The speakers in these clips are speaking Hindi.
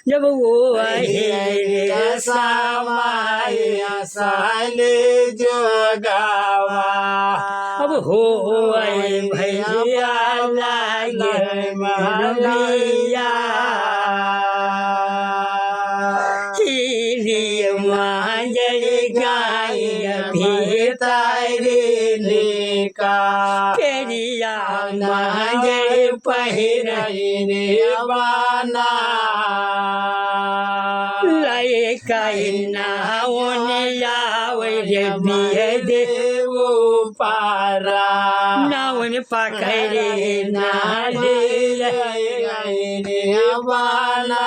जब वो आए समाया साले जो गावा अब हो आए भैया लागे भैया हिरिय मांजर गाय भीतरी का पेरिया मांजर पहिरे बाना लाए काइना ओनियावे रे बिये दे देवो पारा नावन पकड़े नाले बाना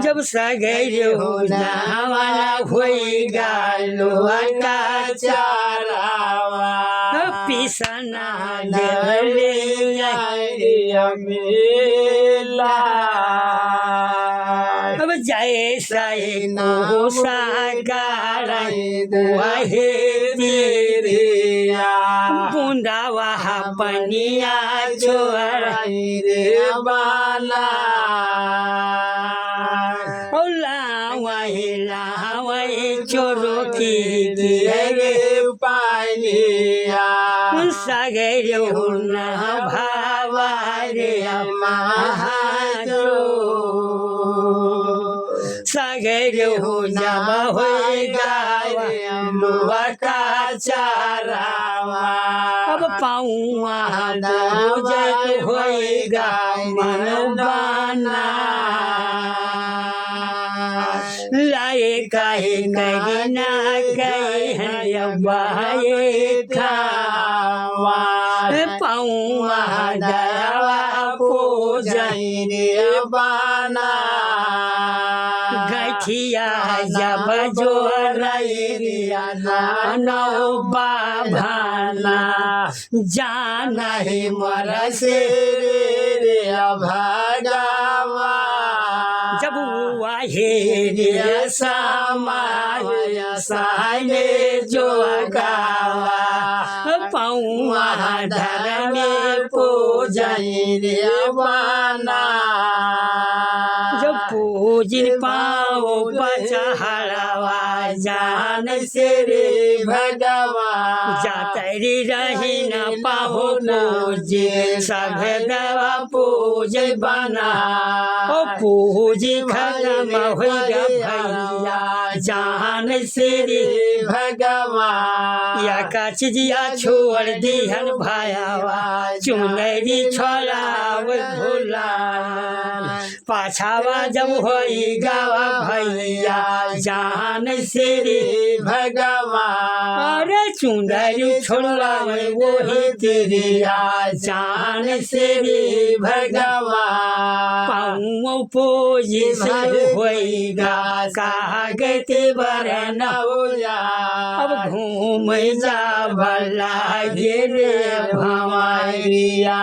जब सगैर हो नावाला होई गालो का चारावा पिसना जले मेला अब जैसा को सागारा वहे तेरिया बूंदा वहा पनिया छोड़ा रे बाला लावाई चोरो की रे पानिया सगैर हुना भावा रे महाजो सगैर हो जब हो लुआ का चारावा अब पाऊँ जय होएगा मनोबाना लाए काहे कहना कहे बाए खावा पाऊँ दयावा को जय बाना गठिया जब जो रैरिया नानो बाभाना जाना ही मर से रे भगवा जब वाहे समाया साले जो गावा पाऊँ धर में पूजन बाना जब पूजिन पाओ बचहड़वा जान से रे भगवान जातरी रही न पाहो पूजे सब दवा पूज बना ओ पूजी खत्म हो भैया जान से रे भगवान या का चिजिया छोड़ दिहन भायावा चुनरी छोड़ाव भोला पाछावा जब होई गावा भैया जान से रे भगवान अरे चुनरी छोड़ावे वही तेरिया जान से रे भगवान पाऊँ पूजी से होईगा कागते बरन अब घूम जा भला गे भमारिया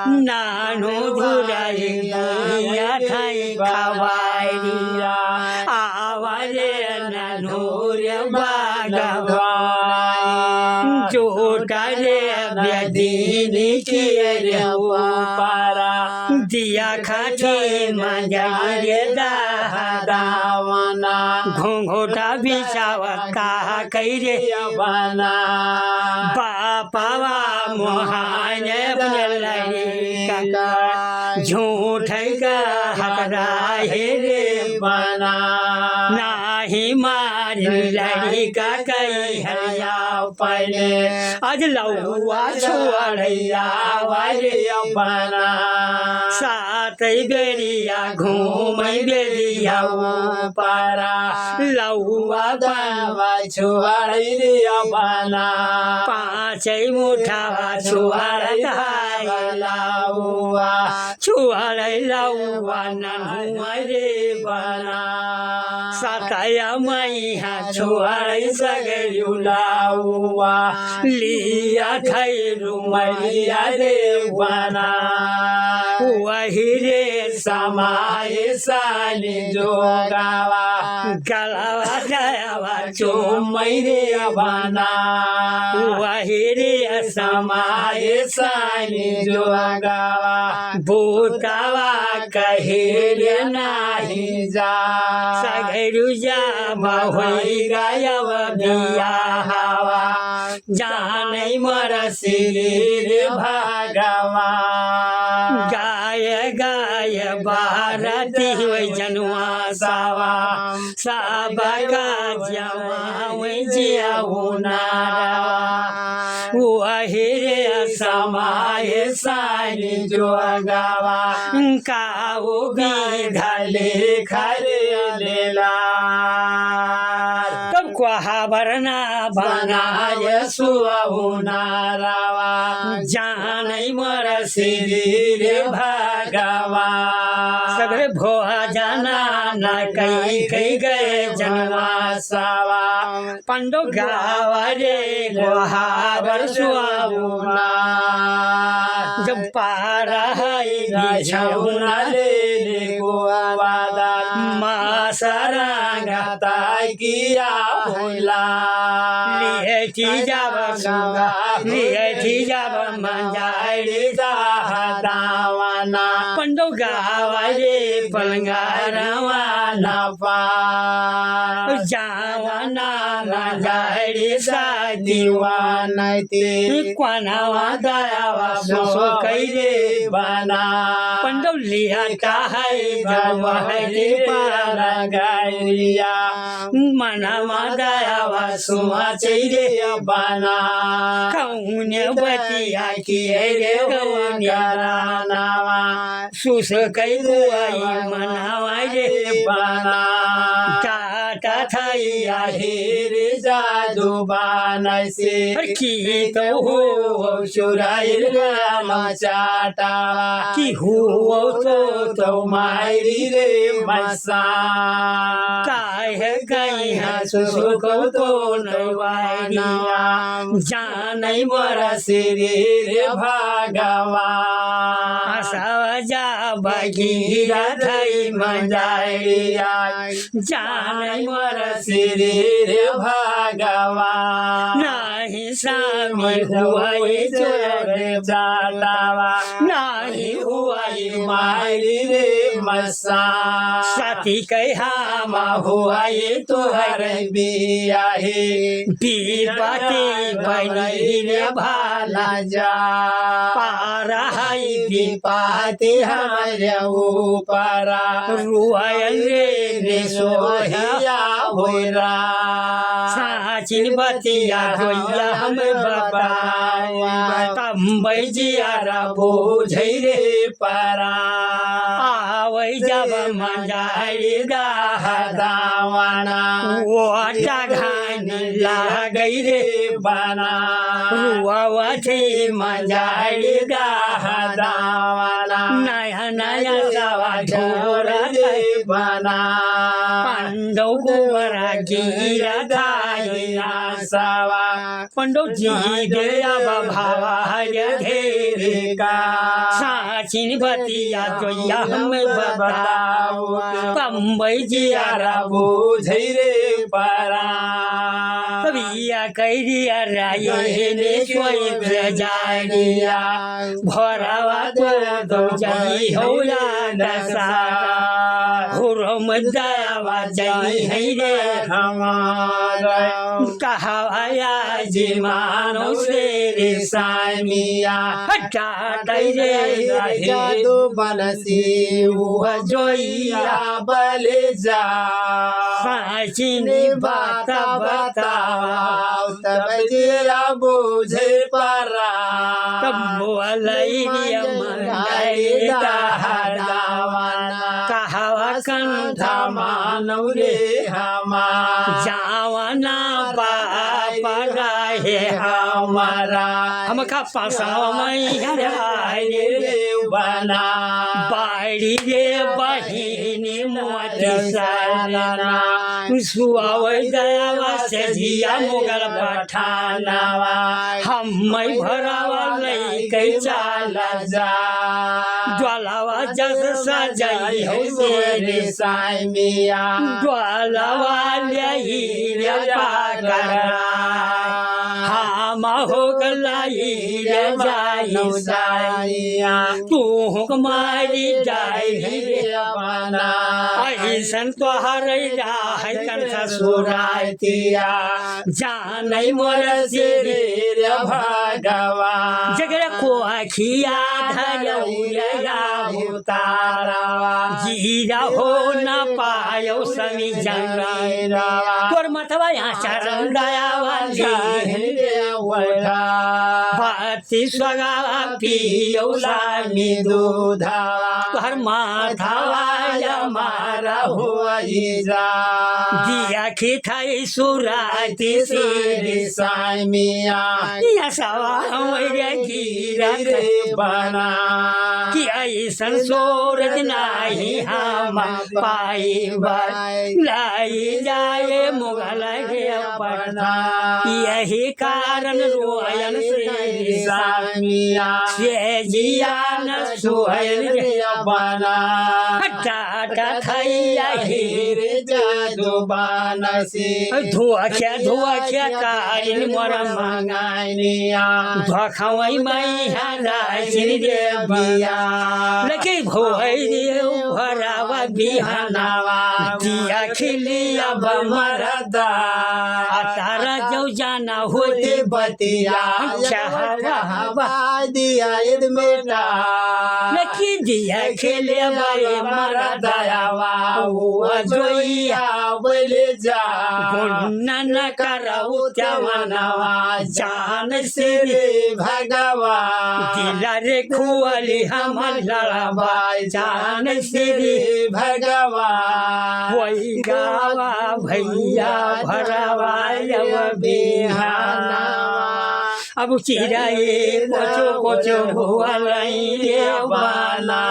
नानो धुरैया खाई खवारिया आवारे ननोर बागवा जोटा रे व्यदीन के रे पारा दिया खाठी मंजरे दावना घोंघोटा बिछावता कैरे बना पापावा मोहान का झूठ का हकरा रे बना नाही मार लड़ी का कई हरिया पहले आज लौआ छोड़ैया वाले बना सात बेरिया घूम बेरिया पारा लौआ बाबा छुआरिया बना पाँच मुठावा छुआर लाउआ छुआर लौआ ननुआ रे बना सताया मैया छुआर सगरु लाउआ लिया खैरु मैया रे बना वही रे समाय सानी जोगावा गलावा दयावा चुम्मैरे बना वहिरे समाय सानी जोगावा भूतावा कहेरे नाही जा सगरु जा बहुई गायव बिया हवा जानै मर शरीर भगवान गाय गाय भारती वै जनुआ सावा साबका जवा वै जियाउनावा वहिरे समाय सानी जोगावा काऊ घाले खरे लेला तब क्वाहा बरना बनाय सुहुनारावा जानै मर शरीर भगवान सगरे भोआ जाना न कई कई गए जनवा सावा पंडो गावा रे गोहावर सुआउना जब पारा है छौना ले गोवादा मासरा ताय किया भोला लिएठी जाब गंगा लिएठी जाब मंजारी दावाना पंडो गावा रे पलंगारवा ना पा जावाना मंजारी सा दीवाना ते क्वानावा दयावा सो कैरे बना पंडो लिया है जवाहरी पारा गायरिया मनावा दयावा सुमा चैरे बना कौने बतिया किए रे नावा सुस कई गुआई मनावा रे बना टाटा थैया हेरे जादू बानाय से की तो हो सुराइल चाटा की हुओ तो मायरी रे मसा काहे गई है सुख तो नवाइया जानै मर शरीर भगवान जा बगीरा थई मंजारिया जानै मर शरीर भगवान नहीं सामी हुआई चोरे जाटावा नहीं हुआई मायरी रे मसा सती कहा हुआई तोहर बिया हे बीबाती बनी रे भाला जा पारा है पाती हमारे ऊपरा रुआयन रे सोहिया होरा साचिन बतिया जोया हम बतावा तंबै जियारा बोझै रे परा आवै जब मंजारी दावाना ओटा घान लागै रे बना रुआवथी मंजारी दावाना नया नया सवा ढोरा बना पंडो गोरा गिरा धाइया सवा पंडो जी गया भावा घेरे का साचिन बतिया जोया हम बताओ तंबै जियारा बुझै रे परा तबिया कैरिया राये ने सोई जानिया भरावा तो जई होया दसा हुरम दयावा जई है रे हमारा कहाया जी मानो से रे सामिया हटा रे जादू बनसी हुआ जोइया बले जा साचिन बात बताओ तब जिया बुझे परा तब बोलैया मंगाई दावाना कहावा कंठ मानव रे हमा जावना बापा गाहे हमारा हम का पासावा मैया रे बना बाड़ी रे बहिनी मोती साना सुआवै दयावा से जिया मुगल पठानवा हम भरावा लैकै चाल जा ज्वालावा जस सजाई हो मेरे साई मिया ज्वालावा ल्याई रे पाकरा हम हो गलाई रे जाई साइया तू कुमारी जाई रे बना ऐसन तोहर राह कंठ सुरातिया जानै मोर सिर भगवान जगड़ को अखिया धरौया उतारवा जीरा हो न पायो समी जन तोर मतवा यहाँ चरण भक्ति स्वगा पियो लामी दूधा तोहर माथावा हमारा हुआ दिया की थाई सुराती तेरे साई मिया या सवा गिरा बना कि ऐसन सूरज नाही हम पाई लाई जाए मुगल के अपना यही कारण रोयन से सामिया से जिया न सोहल बना टाटा खैया हीरे जादू बानसी धुआख्या कारिन मोर मंगानिया धोखावै मै हारासिन रे बिया लके भोइ रे भरावा बिहानावा दिया खिलिया बमरदा तारा जो जाना होते बतिया चाहवा दिया ईद मेटा लकी दिया खेले बारे मरा दयावा हुआ जोइया बोले जा गुन्ना न कराऊ त्यावनावा जान से रे भगवान दिला रे खुआली हम लड़ावा जान से रे भगवान वही गावा भैया भरावा अब बिहाना अब चिराए कोचो कोचो हुआ रे बाना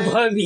भवी